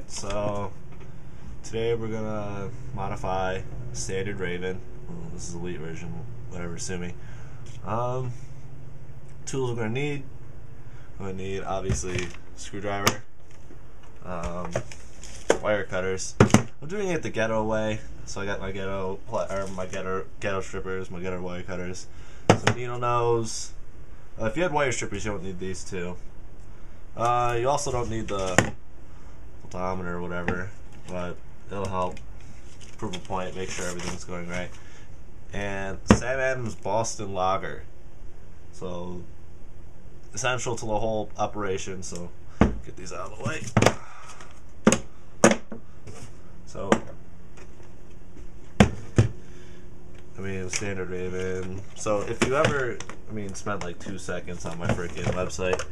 Alright, so today we're gonna modify standard Rayven. Well, this is elite version, whatever, sue me. Tools we're gonna need obviously screwdriver, wire cutters. I'm doing it the ghetto way, so I got my ghetto strippers, my ghetto wire cutters, some needle nose. If you had wire strippers, you don't need these two. You also don't need the photometer or whatever, but it'll help prove a point, make sure everything's going right. And Sam Adams Boston Lager, so essential to the whole operation. So get these out of the way. So I mean, standard Rayven. So if you ever, spent like 2 seconds on my freaking website,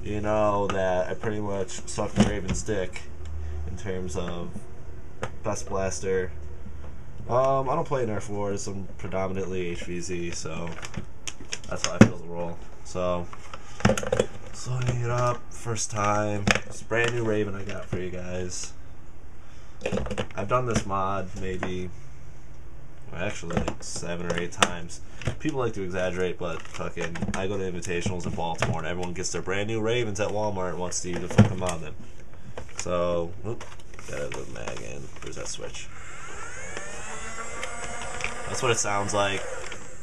you know that I pretty much suck the Rayven's dick in terms of best blaster. I don't play Nerf Wars. I'm predominantly HVZ, so that's how I feel the role. So loading it up, first time. It's a brand new Rayven I got for you guys. I've done this mod maybe, actually, like 7 or 8 times. People like to exaggerate, but fucking, I go to invitationals in Baltimore and everyone gets their brand new Ravens at Walmart and wants Steve to fucking mod them. So, gotta go mag in. Where's that switch? That's what it sounds like.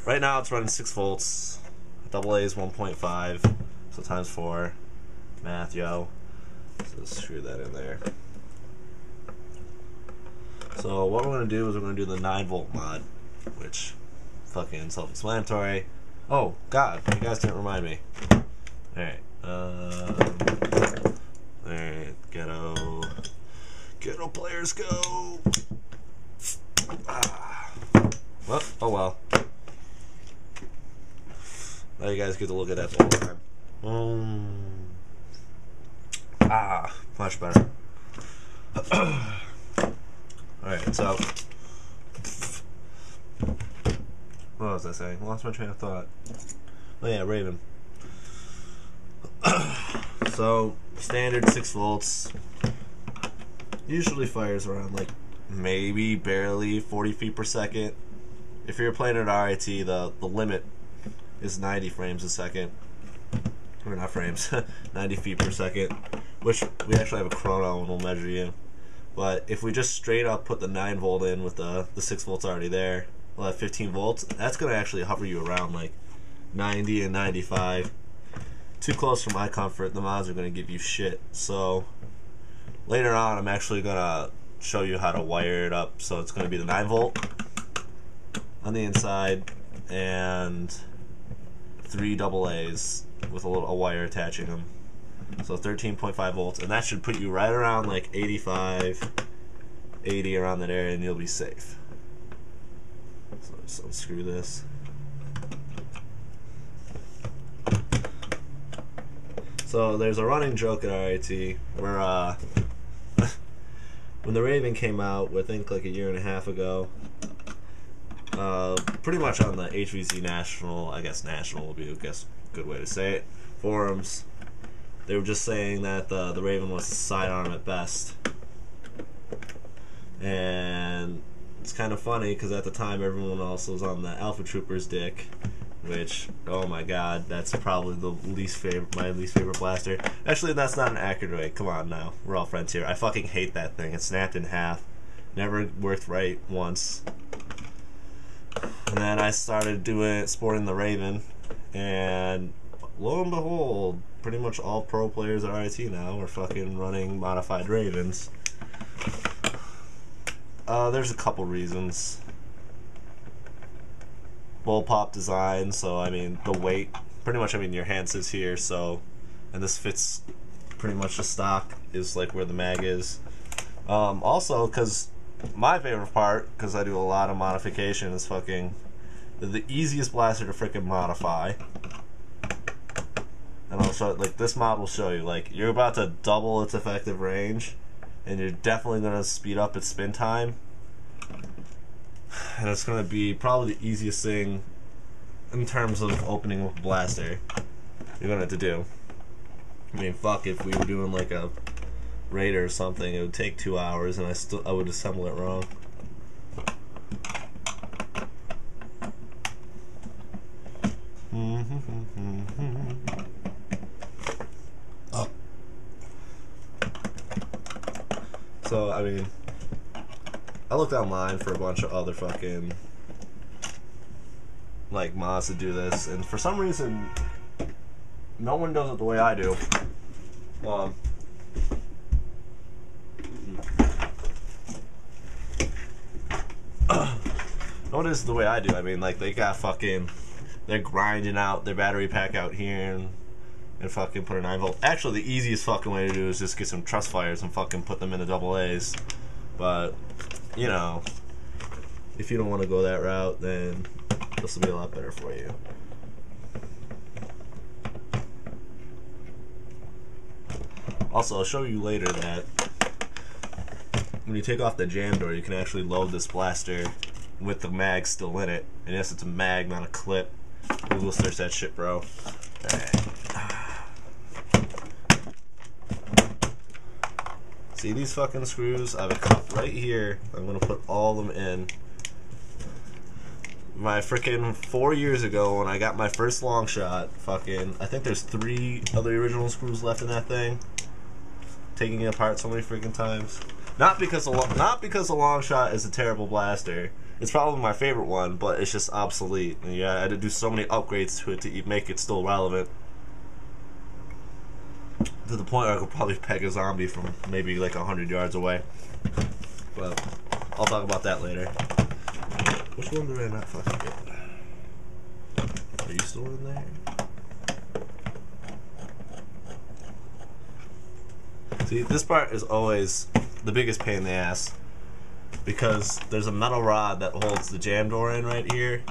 Right now it's running 6 volts. AA is 1.5, so times 4. Math, yo. So screw that in there. So what we're going to do is we're going to do the 9-volt mod, which, fucking self-explanatory. Oh, God, you guys didn't remind me. Alright, alright, ghetto players go! Well, oh well. Now you guys get to look at that the whole time. Much better. Alright, so what was I saying? Lost my train of thought. Oh yeah, Rayven. So standard 6 volts. Usually fires around like maybe barely 40 feet per second. If you're playing at RIT, the limit is 90 frames a second. Or not frames, 90 feet per second. Which we actually have a chrono and we'll measure you. But if we just straight up put the 9 volt in with the 6 volts already there, we'll have 15 volts. That's going to actually hover you around like 90 and 95. Too close for my comfort. The mods are going to give you shit. So later on, I'm actually going to show you how to wire it up. So it's going to be the 9 volt on the inside and 3 AA's with a wire attaching them. So 13.5 volts, and that should put you right around like 85, 80 around that area, and you'll be safe. So just unscrew this. So there's a running joke at RIT where when the Rayven came out, I think like a year and a half ago, pretty much on the HVZ National, I guess National would be a good way to say it, forums, they were just saying that the Rayven was a sidearm at best. And it's kind of funny because at the time everyone else was on the Alpha Trooper's dick, which, oh my god, that's probably my least favorite blaster. Actually, that's not an accurate way. Come on now, we're all friends here. I fucking hate that thing. It snapped in half. Never worked right once. And then I started sporting the Rayven, and lo and behold, pretty much all pro players at RIT now are fucking running modified Ravens. There's a couple reasons. Bullpup design, so the weight, pretty much, your hand sits here, so, and this fits pretty much the stock, is like where the mag is. Also, because my favorite part, because I do a lot of modification, is fucking the easiest blaster to freaking modify. And I'll show it, like, this mod will show you, like, you're about to double its effective range, and you're definitely going to speed up its spin time. And it's going to be probably the easiest thing in terms of opening with a blaster you're going to have to do. Fuck, if we were doing, like, a Raider or something, it would take 2 hours, and I would assemble it wrong. So I mean, I looked online for a bunch of other fucking like mods to do this, and for some reason, no one does it the way I do. No one does it the way I do. I mean, like, they got fucking, they're grinding out their battery pack out here and fucking put a 9-volt. Actually, the easiest fucking way to do it is just get some truss fires and fucking put them into AA's. But, you know, if you don't want to go that route, then this will be a lot better for you. Also, I'll show you later that when you take off the jam door, you can actually load this blaster with the mag still in it. And yes, it's a mag, not a clip. Google search that shit, bro. Alright. See these fucking screws? I have a cup right here. I'm gonna put all of them in. My freaking 4 years ago when I got my first long shot, fucking, I think there's 3 of the original screws left in that thing. Taking it apart so many freaking times. Not because the long shot is a terrible blaster. It's probably my favorite one, but it's just obsolete. And yeah, I had to do so many upgrades to it to make it still relevant. To the point where I could probably peg a zombie from maybe like 100 yards away. But I'll talk about that later. Which one did I not fucking get? Are you still in there? See, this part is always the biggest pain in the ass because there's a metal rod that holds the jam door in right here,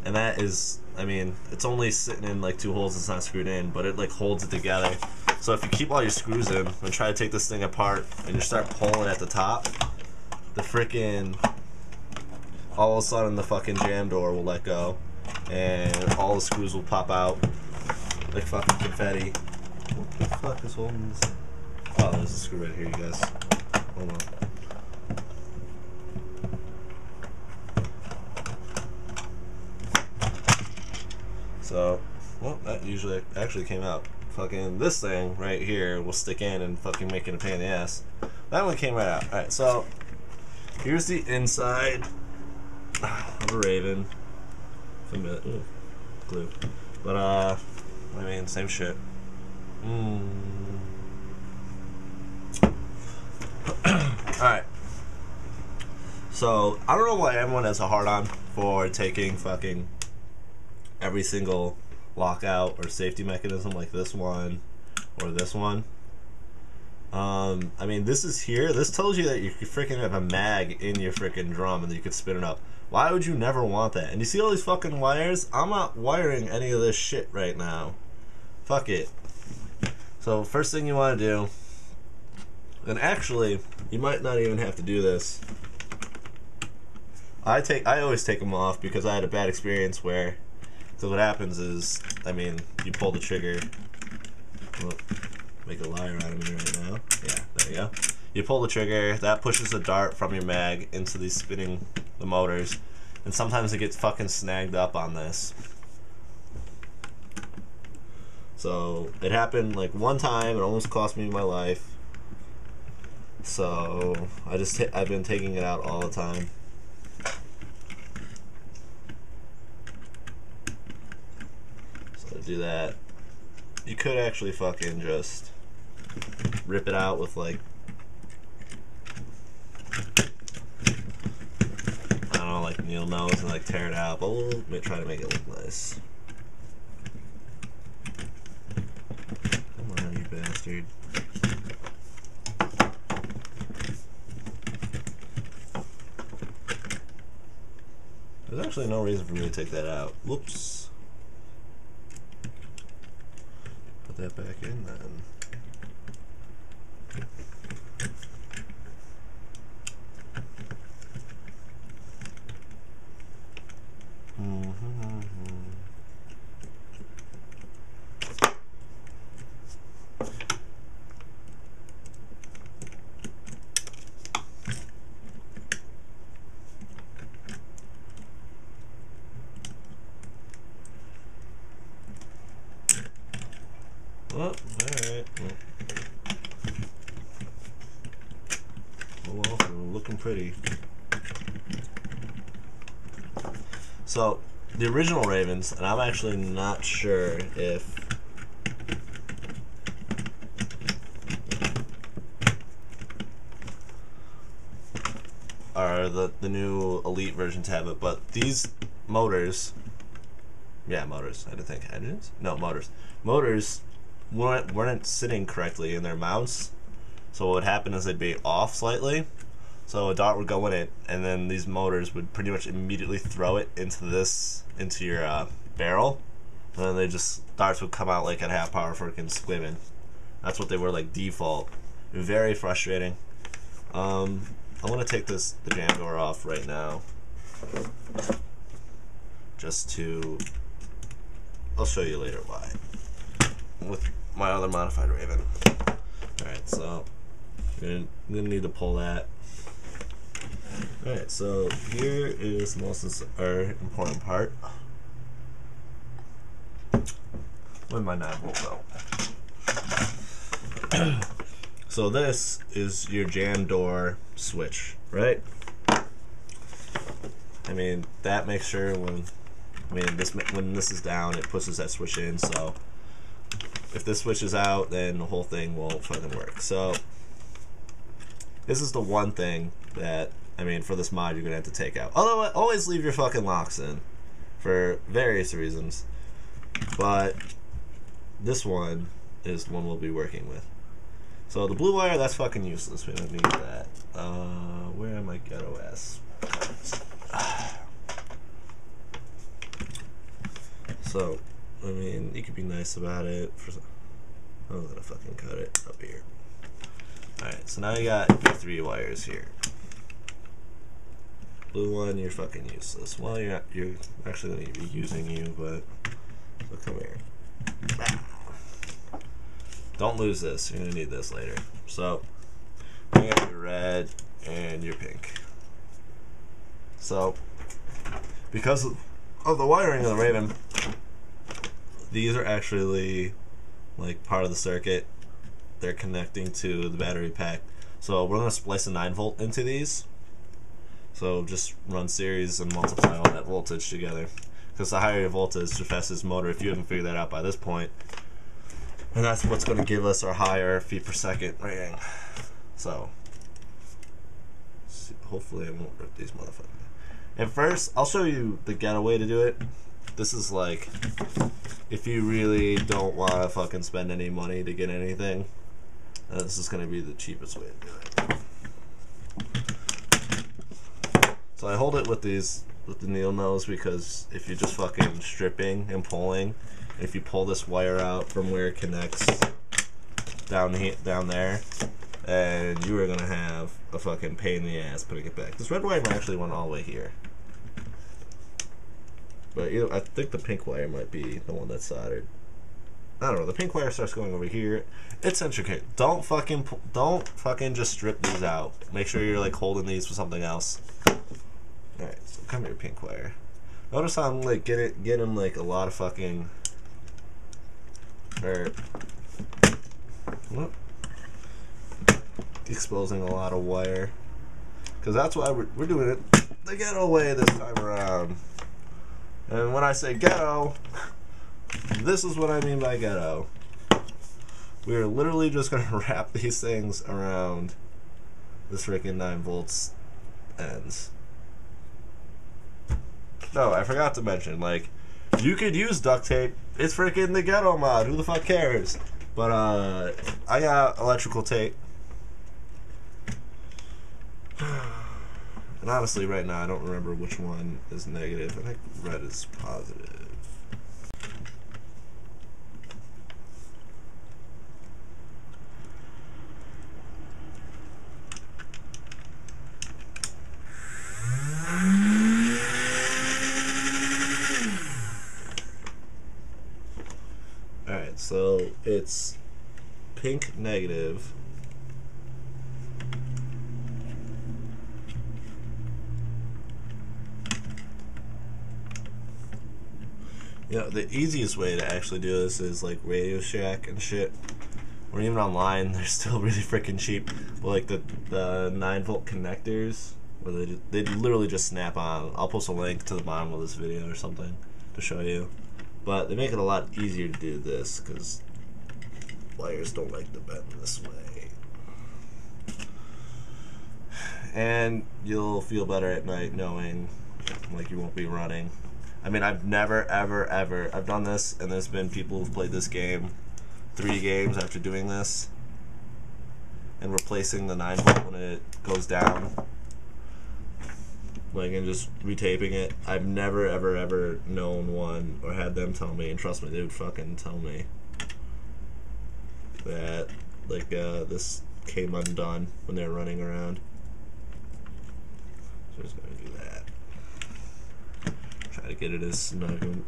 and that is, I mean, it's only sitting in like 2 holes, it's not screwed in, but it like holds it together. So if you keep all your screws in and try to take this thing apart and you start pulling at the top, the freaking, all of a sudden the fucking jam door will let go and all the screws will pop out like fucking confetti. What the fuck is holding this? Oh, there's a screw right here, you guys. Hold on. So, well, that usually actually came out. Fucking this thing right here will stick in and fucking make it a pain in the ass. That one came right out. Alright, so here's the inside of a Rayven. Ooh, glue. But, I mean, same shit. Alright. So, I don't know why everyone has a hard on for taking fucking every single lockout or safety mechanism like this one or this one. I mean, this is here. This tells you that you freaking have a mag in your freaking drum and that you can spin it up. Why would you never want that? And you see all these fucking wires? I'm not wiring any of this shit right now. Fuck it. So, first thing you want to do, and actually, you might not even have to do this. I always take them off because I had a bad experience where, so what happens is, I mean, you pull the trigger. Well, make a liar out of me right now. Yeah, there you go. You pull the trigger, that pushes a dart from your mag into these spinning the motors, and sometimes it gets fucking snagged up on this. So it happened like one time. It almost cost me my life. So I've been taking it out all the time. So to do that, you could actually fucking just rip it out with like, I don't know, like needle nose and like tear it out, but we'll try to make it look nice. Come on, you bastard. There's actually no reason for me to take that out. Whoops. Put that back in then. looking pretty. So, the original Ravens, and I'm actually not sure if are the new Elite versions have it, but these motors, yeah, motors, I didn't think engines? No, motors. Motors weren't sitting correctly in their mounts, so what would happen is they'd be off slightly, so a dart would go in it, and then these motors would pretty much immediately throw it into your barrel, and then darts would come out like at half power freaking swimming. That's what they were like default. Very frustrating. I'm gonna take the jam door off right now, just to. I'll show you later why. With my other modified Rayven. Alright, so I'm gonna need to pull that. Alright, so here is the most important part. Where'd my 9-volt go? So this is your jam door switch, right? I mean, that makes sure when this is down, it pushes that switch in, so if this switch is out, then the whole thing won't fucking work. So this is the one thing that, I mean, for this mod you're gonna have to take out. Although, always leave your fucking locks in for various reasons. But this one is the one we'll be working with. So the blue wire, that's fucking useless. We don't need that. Where am I ghetto ass? So, I mean, you could be nice about it. I'm gonna fucking cut it up here. Alright, so now you got your 3 wires here. Blue one, you're fucking useless. Well, you're actually gonna be using you, but so come here. Don't lose this. You're gonna need this later. So, you got your red and your pink. So, because of the wiring of the Rayven, these are actually like part of the circuit. They're connecting to the battery pack. So we're going to splice a 9-volt into these. So just run series and multiply all that voltage together. Because the higher your voltage, the fastest motor, if you haven't figured that out by this point. And that's what's going to give us our higher feet per second rating. So, hopefully I won't rip these motherfuckers. At first, I'll show you the ghetto way to do it. This is like, if you really don't want to fucking spend any money to get anything, this is going to be the cheapest way to do it. So I hold it with the needle nose, because if you're just fucking stripping and pulling, if you pull this wire out from where it connects down there, and you are going to have a fucking pain in the ass putting it back. This red wire actually went all the way here. But I think the pink wire might be the one that's soldered. I don't know. The pink wire starts going over here. It's intricate. Don't fucking just strip these out. Make sure you're like holding these with something else. All right, so come here, pink wire. Notice how I'm like getting like a lot of fucking exposing a lot of wire, because that's why we're doing it the ghetto way this time around. And when I say ghetto, this is what I mean by ghetto. We're literally just going to wrap these things around this freaking 9-volt ends. No, I forgot to mention, like, you could use duct tape. It's freaking the ghetto mod. Who the fuck cares? But, I got electrical tape. And honestly, right now, I don't remember which one is negative. I think red is positive. Alright, so it's pink negative. You know, the easiest way to actually do this is like Radio Shack and shit. or even online, they're still really freaking cheap. But like the 9-volt connectors, where they literally just snap on. I'll post a link to the bottom of this video or something to show you. But they make it a lot easier to do this because wires don't like to bend this way. And you'll feel better at night knowing like you won't be running. I mean, I've never ever I've done this, and there's been people who've played this game 3 games after doing this and replacing the 9-volt when it goes down, like, and just retaping it. I've never ever known one or had them tell me, and trust me, they would fucking tell me that like this came undone when they were running around. So I'm just gonna do that. Try to get it as snug and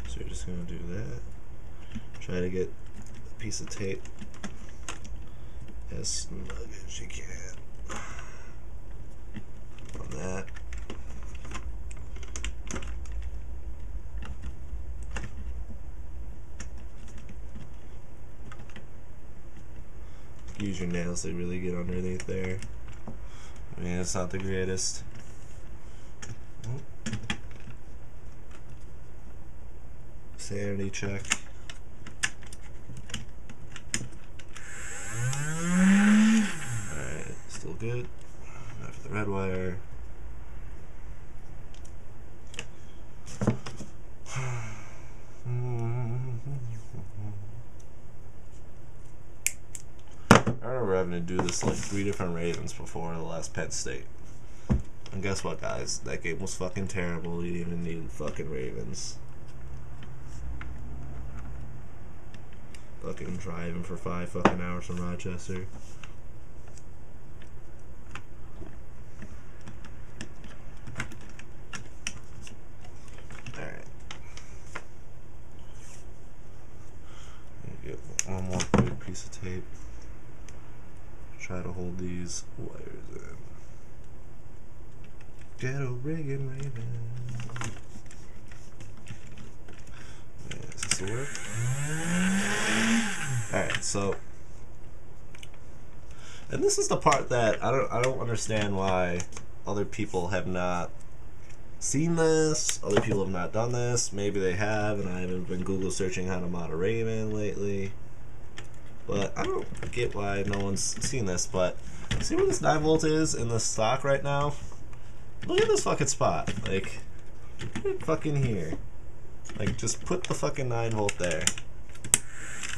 so you're just gonna do that. Try to get a piece of tape as snug as you can on that. Use your nails to really get underneath there. I mean, it's not the greatest. Sanity check. Alright, still good. After the red wire. I remember having to do this like 3 different Ravens before the last Penn State. And guess what, guys? That game was fucking terrible. You didn't even need fucking Ravens. Fucking driving for 5 fucking hours from Rochester. Alright. Get one more big piece of tape. Try to hold these wires in. Ghetto rigging Rayven. Yeah, does this work? Alright, so, and this is the part that I don't understand why other people have not seen this. Other people have not done this. Maybe they have, and I haven't been Google searching how to mod a Rayven lately. But I don't get why no one's seen this. But see where this 9-volt is in the stock right now? Look at this fucking spot. Like, put it fucking here. Like, just put the fucking 9-volt there.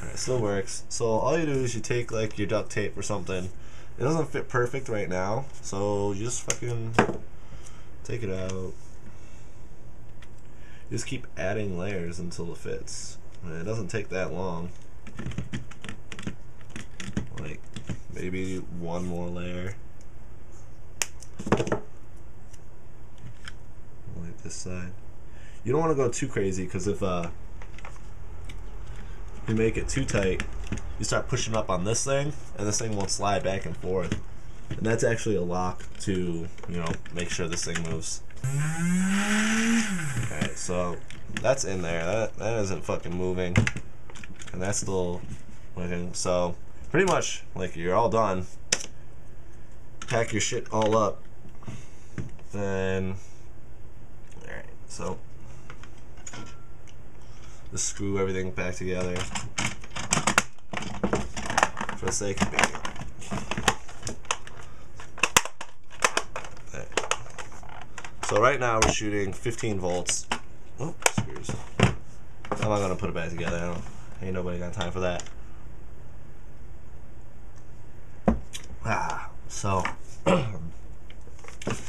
Alright, still works. So all you do is you take like your duct tape or something. It doesn't fit perfect right now, so you just fucking take it out. You just keep adding layers until it fits. And it doesn't take that long. Like maybe one more layer. Like this side. You don't want to go too crazy because if you make it too tight, you start pushing up on this thing, and this thing won't slide back and forth. And that's actually a lock to, you know, make sure this thing moves. Alright, so that's in there. That isn't fucking moving. And that's still working. So pretty much, like, you're all done. Pack your shit all up. Then, alright, so just screw everything back together for the sake of being. Right. So right now we're shooting 15 volts. Oh, screws. I'm not gonna put it back together. Ain't nobody got time for that. So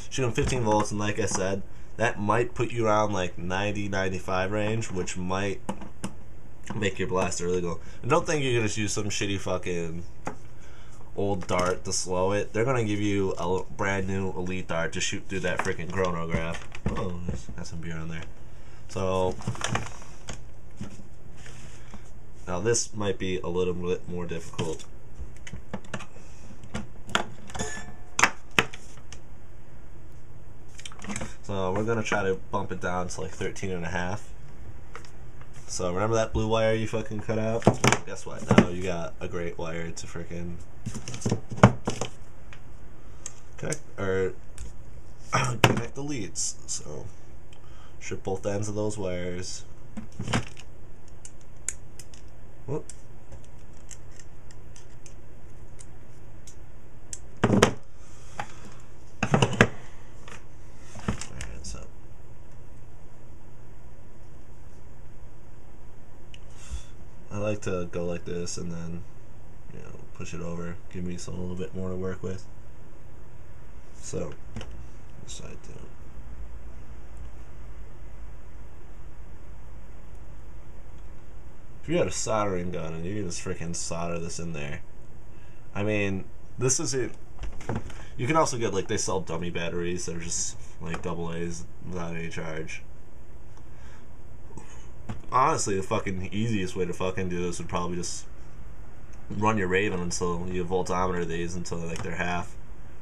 shooting 15 volts, and like I said, that might put you around like 90-95 range, which might make your blaster really go. And don't think you're gonna use some shitty fucking old dart to slow it. They're gonna give you a brand new elite dart to shoot through that freaking chronograph. Oh, got some beer on there. So now this might be a little bit more difficult. So we're gonna try to bump it down to like 13.5. So remember that blue wire you fucking cut out? Guess what? Now you got a great wire to freaking connect the leads. So strip both ends of those wires. Whoop. I like to go like this and then, you know, push it over, give me some a little bit more to work with. So, this side too. If you had a soldering gun and you can just freaking solder this in there, I mean, this isn't. You can also get, like, they sell dummy batteries that are just like AA's without any charge. Honestly, the fucking easiest way to fucking do this would probably just run your Rayven until you voltometer these until like they're half,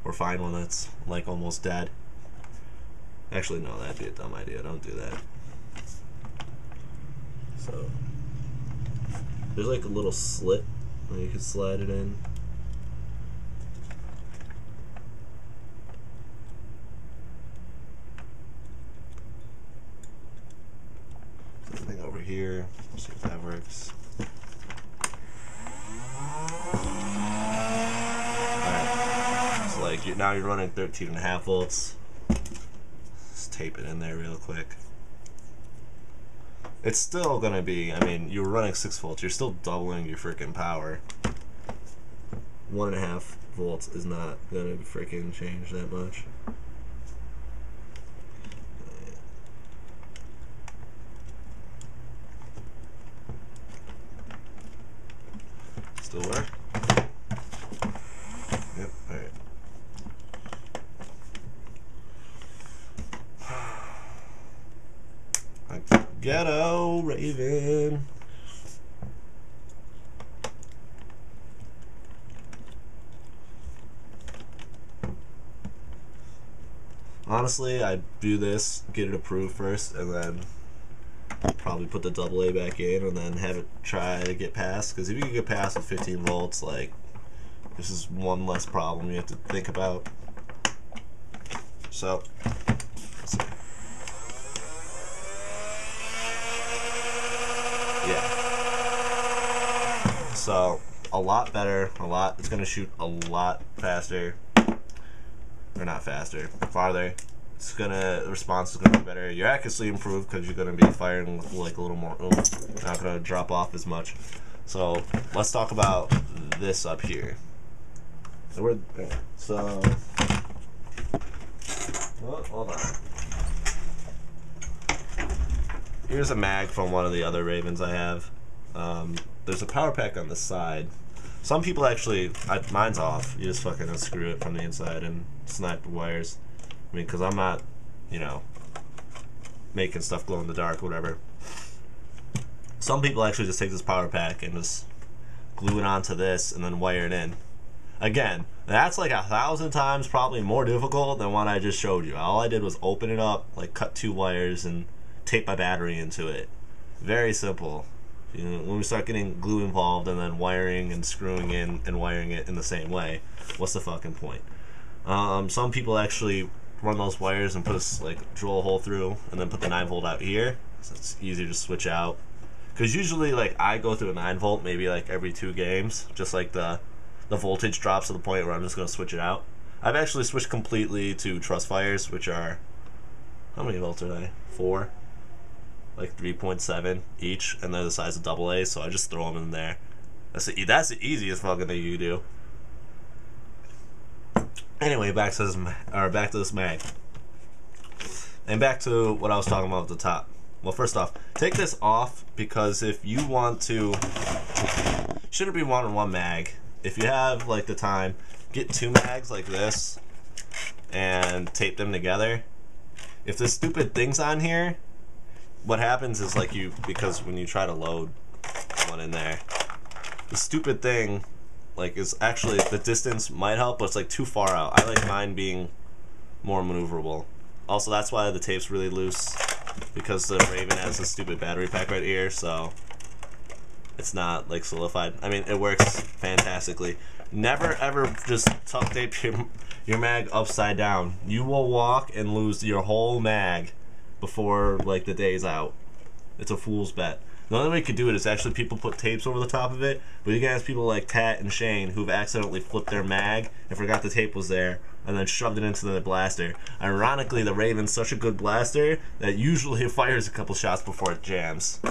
or find one that's like almost dead. Actually, no, that'd be a dumb idea. Don't do that. So there's like a little slit where you can slide it in. Something over here. See if that works. Alright. So like now you're running 13.5 volts. Just tape it in there real quick. It's still gonna be, I mean, you were running 6 volts, you're still doubling your freaking power. 1.5 volts is not gonna freaking change that much. Still work? Yep, alright. Ghetto Rayven. Honestly, I do this, get it approved first, and then probably put the AA back in, and then have it try to get past. Because if you can get past with 15 volts, like, this is one less problem you have to think about. So, let's see. Yeah. So, a lot better, it's gonna shoot a lot faster. Or not faster, farther. It's gonna, the response is gonna be better. Your accuracy improved because you're gonna be firing with like a little more oomph. Not gonna drop off as much. So, let's talk about this up here. So, oh, hold on. Here's a mag from one of the other Ravens I have. There's a power pack on the side. Some people actually, mine's off. You just fucking unscrew it from the inside and snap the wires. I mean, because I'm not, you know, making stuff glow in the dark or whatever. Some people actually just take this power pack and just glue it onto this and then wire it in. Again, that's like 1,000 times probably more difficult than what I just showed you. All I did was open it up, like cut 2 wires and tape my battery into it. Very simple. You know, when we start getting glue involved and then wiring and screwing in and wiring it in the same way, what's the fucking point? Some people actually run those wires and put a, like, drill a hole through and then put the 9 volt out here, so it's easier to switch out. Because usually, like, I go through a 9 volt maybe like every 2 games, just like the voltage drops to the point where I'm just going to switch it out. I've actually switched completely to truss fires, which are, how many volts are they? 4? Like 3.7 each, and they're the size of AA, so I just throw them in there. That's the easiest fucking thing you do. Anyway, back to this mag, and back to what I was talking about at the top. Well, first off, take this off, because if you want to, shouldn't be one mag. If you have like the time, get 2 mags like this and tape them together. If this stupid thing's on here, what happens is, like, because when you try to load one in there, the stupid thing, like, is actually, the distance might help, but it's like too far out. I like mine being more maneuverable. Also, that's why the tape's really loose, because the Rayven has a stupid battery pack right here, so it's not like solidified. I mean, it works fantastically. Never ever just tuck tape your mag upside down. You will walk and lose your whole mag before like the day's out. It's a fool's bet. The only way you could do it is actually people put tapes over the top of it, but you can ask people like Tat and Shane who've accidentally flipped their mag and forgot the tape was there and then shoved it into the blaster. Ironically, the Rayven's such a good blaster that usually it fires a couple shots before it jams.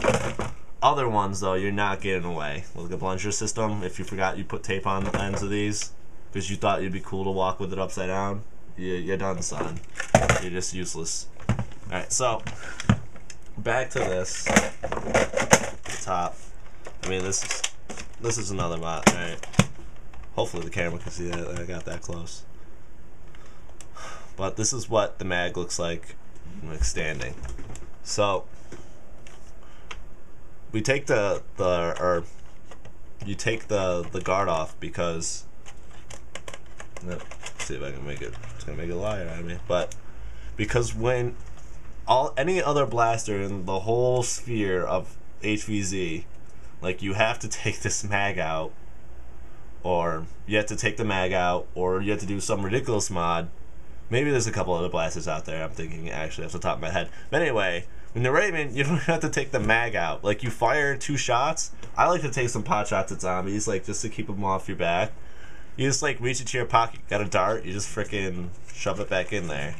Other ones, though, you're not getting away with the plunger system. If you forgot you put tape on the ends of these because you thought it'd be cool to walk with it upside down, you're done, son. You're just useless. Alright, so back to this. The top. I mean, this is another mod, right? Hopefully the camera can see that I got that close. But this is what the mag looks like standing. So we take you take the guard off because let's see if I can make it. It's gonna make a liar out of me. But because when any other blaster in the whole sphere of HVZ, like, you have to take this mag out, or you have to take the mag out, or you have to do some ridiculous mod. Maybe there's a couple other blasters out there I'm thinking actually off the top of my head. But anyway, when you're Rayven, you don't have to take the mag out. Like, you fire 2 shots. I like to take some pot shots at zombies, like, just to keep them off your back. You just, like, reach into your pocket, got a dart, you just freaking shove it back in there.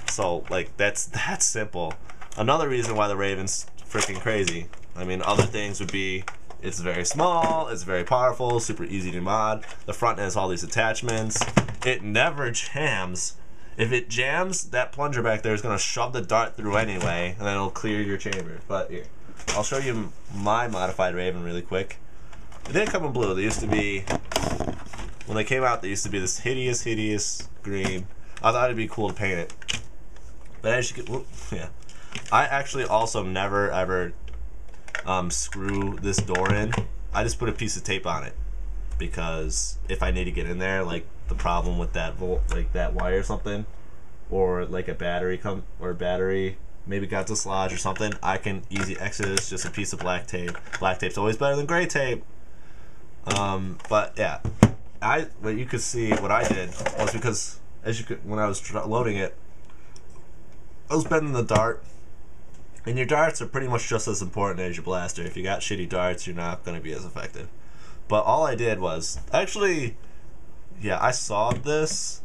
So, like, that's simple. Another reason why the Rayven's freaking crazy. I mean, other things would be it's very small, it's very powerful, super easy to mod. The front has all these attachments. It never jams. If it jams, that plunger back there is going to shove the dart through anyway, and then it'll clear your chamber. But here, I'll show you my modified Rayven really quick. It didn't come in blue. They used to be, when they came out, they used to be this hideous green. I thought it'd be cool to paint it. But as you can, yeah. I actually also never ever screw this door in. I just put a piece of tape on it because if I need to get in there, like the problem with that that wire or something, or like a battery maybe got dislodged or something, I can easy exit this, just a piece of black tape. Black tape's always better than gray tape. But yeah, what you could see what I did was, because when I was loading it, I was bending the dart. And your darts are pretty much just as important as your blaster. If you got shitty darts, you're not going to be as effective. But all I did was, actually, yeah, I sawed this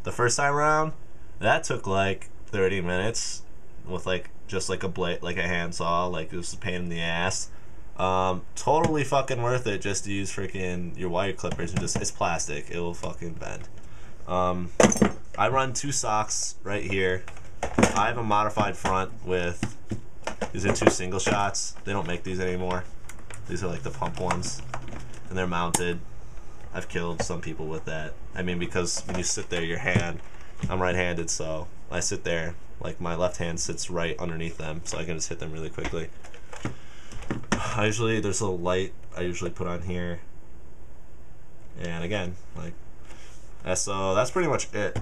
the first time around. That took like 30 minutes with like just like a blade, like a handsaw. Like, it was a pain in the ass. Totally fucking worth it just to use freaking your wire clippers and just, it's plastic. It will fucking bend. I run 2 socks right here. I have a modified front with, these are 2 single shots. They don't make these anymore. These are like the pump ones, and they're mounted. I've killed some people with that. I mean, because when you sit there, your hand, I'm right-handed, so I sit there, like my left hand sits right underneath them, so I can just hit them really quickly. There's a light I usually put on here, and again, like, so that's pretty much it.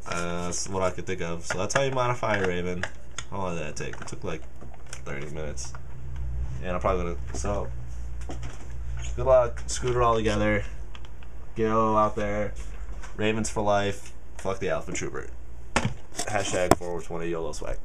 That's what I could think of. So that's how you modify a Rayven. How long did that take? It took like 30 minutes. And I'm probably gonna, so good luck, scooter all together, go out there, Ravens for life, fuck the Alpha Trooper. #420 YOLO swag.